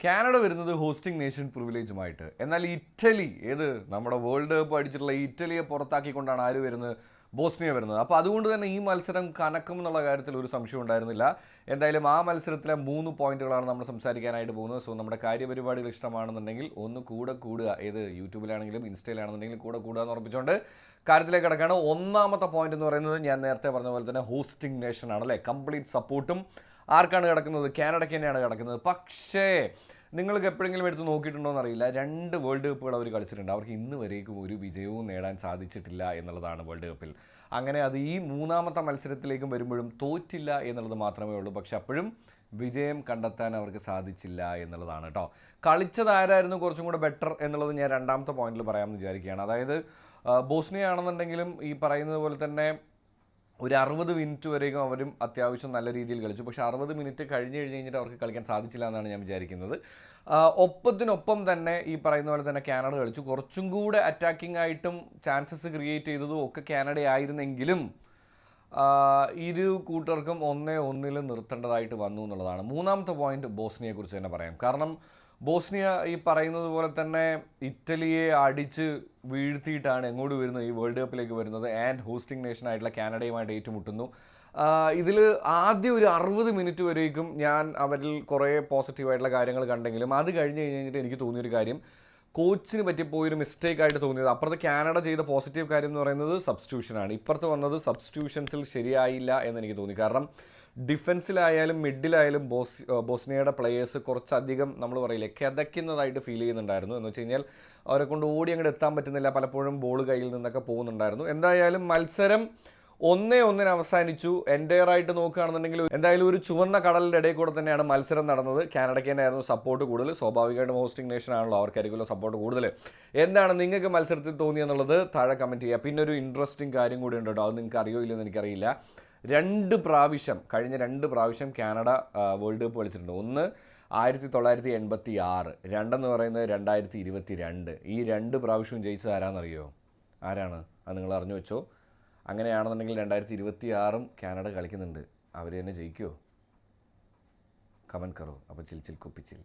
Canada വരുന്നത് hosting nation പ്രിവിലേജുമായിട്ട്. എന്നാൽ Italy നമ്മുടെ വേൾഡ് കപ്പ് അടിച്ചിട്ടുള്ള ഇറ്റലിയെ പുറത്താക്കിക്കൊണ്ടാണ് ആര് വരുന്നത്? ബോസ്നിയ വരുന്നത്. അപ്പോൾ അതുകൊണ്ട് തന്നെ ഈ മത്സരം കനക്കും എന്നുള്ള കാര്യത്തിൽ ഒരു സംശയം ഉണ്ടായിരുന്നില്ല. എന്തായാലും ആ മത്സരത്തിലെ 3 പോയിന്റുകളാണ് നമ്മൾ സംസാരിക്കാനായിട്ട് പോകുന്നത്. സോ നമ്മുടെ കാര്യപരിപാടികൾ ഇഷ്ടമാണെന്നുണ്ടെങ്കിൽ ഒന്ന് കൂടെ കൂടുക, യൂട്യൂബിലാണെങ്കിലും ഇൻസ്റ്റയിലാണെന്നുണ്ടെങ്കിലും കൂടെ കൂടുക എന്ന് ഉറപ്പിച്ചുകൊണ്ട് കാര്യത്തിലേക്ക് കിടക്കുകയാണ്. ഒന്നാമത്തെ പോയിന്റ് എന്ന് പറയുന്നത് ഞാൻ നേരത്തെ പറഞ്ഞ പോലെ തന്നെ ഹോസ്റ്റിംഗ് നേഷൻ ആണ് അല്ലേ. കംപ്ലീറ്റ് സപ്പോർട്ടും ആർക്കാണ് കിടക്കുന്നത്? കാനഡയ്ക്ക് തന്നെയാണ് കിടക്കുന്നത്. പക്ഷേ നിങ്ങൾക്ക് എപ്പോഴെങ്കിലും എടുത്ത് നോക്കിയിട്ടുണ്ടോ എന്നറിയില്ല, 2 വേൾഡ് കപ്പുകൾ അവർ കളിച്ചിട്ടുണ്ട്. അവർക്ക് ഇന്ന് വരേക്കും ഒരു വിജയവും നേടാൻ സാധിച്ചിട്ടില്ല എന്നുള്ളതാണ് വേൾഡ് കപ്പിൽ. അങ്ങനെ അത് ഈ 3ാമത്തെ മത്സരത്തിലേക്കും വരുമ്പോഴും തോറ്റില്ല എന്നുള്ളത് മാത്രമേ ഉള്ളൂ. പക്ഷെ അപ്പോഴും വിജയം കണ്ടെത്താൻ അവർക്ക് സാധിച്ചില്ല എന്നുള്ളതാണ് കേട്ടോ. കളിച്ചത് ആരായിരുന്നു കുറച്ചും കൂടെ ബെറ്റർ എന്നുള്ളത് ഞാൻ 2ാമത്തെ പോയിന്റിൽ പറയാമെന്ന് വിചാരിക്കുകയാണ്. അതായത് ബോസ്നിയ ആണെന്നുണ്ടെങ്കിലും ഈ പറയുന്നത് പോലെ തന്നെ ഒരു 60 മിനിറ്റ് വരെയും അവരും അത്യാവശ്യം നല്ല രീതിയിൽ കളിച്ചു. പക്ഷേ 60 മിനിറ്റ് കഴിഞ്ഞിട്ട് അവർക്ക് കളിക്കാൻ സാധിച്ചില്ല എന്നാണ് ഞാൻ വിചാരിക്കുന്നത്. ഒപ്പത്തിനൊപ്പം തന്നെ ഈ പറയുന്ന പോലെ തന്നെ കാനഡ കളിച്ചു. കുറച്ചും കൂടെ അറ്റാക്കിംഗ് ആയിട്ടും ചാൻസസ് ക്രിയേറ്റ് ചെയ്തതും ഒക്കെ കാനഡ ആയിരുന്നെങ്കിലും ഇരു കൂട്ടർക്കും 1-1 നിർത്തേണ്ടതായിട്ട് വന്നു എന്നുള്ളതാണ്. 3ാമത്തെ പോയിന്റ് ബോസ്നിയയെക്കുറിച്ച് തന്നെ പറയാം. കാരണം ബോസ്നിയ ഈ പറയുന്നത് പോലെ തന്നെ ഇറ്റലിയെ അടിച്ച് വീഴ്ത്തിയിട്ടാണ് എങ്ങോട്ട് വരുന്നത്? ഈ വേൾഡ് കപ്പിലേക്ക് വരുന്നത്. ആൻഡ് ഹോസ്റ്റിംഗ് നേഷൻ ആയിട്ടുള്ള കാനഡയുമായിട്ട് ഏറ്റുമുട്ടുന്നു. ഇതിൽ ആദ്യം ഒരു 60 മിനിറ്റ് വരേക്കും ഞാൻ അവരിൽ കുറേ പോസിറ്റീവായിട്ടുള്ള കാര്യങ്ങൾ കണ്ടെങ്കിലും അത് കഴിഞ്ഞിട്ട് എനിക്ക് തോന്നിയൊരു കാര്യം, കോച്ചിന് പറ്റിപ്പോയൊരു മിസ്റ്റേക്കായിട്ട് തോന്നിയത്, അപ്പുറത്ത് കാനഡ ചെയ്ത പോസിറ്റീവ് കാര്യം എന്ന് പറയുന്നത് സബ്സ്റ്റിറ്റ്യൂഷനാണ്. ഇപ്പുറത്ത് വന്നത് സബ്സ്റ്റിറ്റ്യൂഷൻസിൽ ശരിയായില്ല എന്നെനിക്ക് തോന്നി. കാരണം ഡിഫൻസിലായാലും മിഡിലായാലും ബോസ്നിയയുടെ പ്ലെയേഴ്സ് കുറച്ചധികം നമ്മൾ പറയില്ലേ കിതയ്ക്കുന്നതായിട്ട് ഫീൽ ചെയ്യുന്നുണ്ടായിരുന്നു. എന്ന് വെച്ച് കഴിഞ്ഞാൽ അവരെ കൊണ്ട് ഓടി അങ്ങോട്ട് എത്താൻ പറ്റുന്നില്ല, പലപ്പോഴും ബോൾ കയ്യിൽ നിന്നൊക്കെ പോകുന്നുണ്ടായിരുന്നു. എന്തായാലും മത്സരം 1-1 അവസാനിച്ചു. എൻ്റെയറായിട്ട് നോക്കുകയാണെന്നുണ്ടെങ്കിൽ എന്തായാലും ഒരു ചുവന്ന കടലിൻ്റെ ഇടയിൽ കൂടെ തന്നെയാണ് മത്സരം നടന്നത്. കാനഡയ്ക്ക് തന്നെയായിരുന്നു സപ്പോർട്ട് കൂടുതൽ. സ്വാഭാവികമായിട്ടും ഹോസ്റ്റിംഗ് നേഷൻ ആണല്ലോ, അവർക്കായിരിക്കുമല്ലോ സപ്പോർട്ട് കൂടുതൽ. എന്താണ് നിങ്ങൾക്ക് മത്സരത്തിൽ തോന്നിയെന്നുള്ളത് താഴെ കമൻറ്റ് ചെയ്യുക. പിന്നെ ഒരു ഇൻട്രസ്റ്റിംഗ് കാര്യം കൂടി ഉണ്ട് കേട്ടോ, അത് നിങ്ങൾക്ക് അറിയോ ഇല്ലെന്ന് എനിക്കറിയില്ല. കഴിഞ്ഞ 2 പ്രാവശ്യം കാനഡ വേൾഡ് കപ്പ് കളിച്ചിട്ടുണ്ട്. ഒന്ന് 1986, രണ്ടെന്ന് പറയുന്നത് 2022. ഈ 2 പ്രാവശ്യവും ജയിച്ചത് ആരാണെന്നറിയോ? ആരാണ്? അത് നിങ്ങൾ അറിഞ്ഞു വെച്ചോ. അങ്ങനെയാണെന്നുണ്ടെങ്കിൽ 2026 കാനഡ കളിക്കുന്നുണ്ട്. അവർ തന്നെ ജയിക്കുമോ? കമൻറ്റ് കറോ. അപ്പോൾ ചിൽ കുപ്പിച്ചിൽ.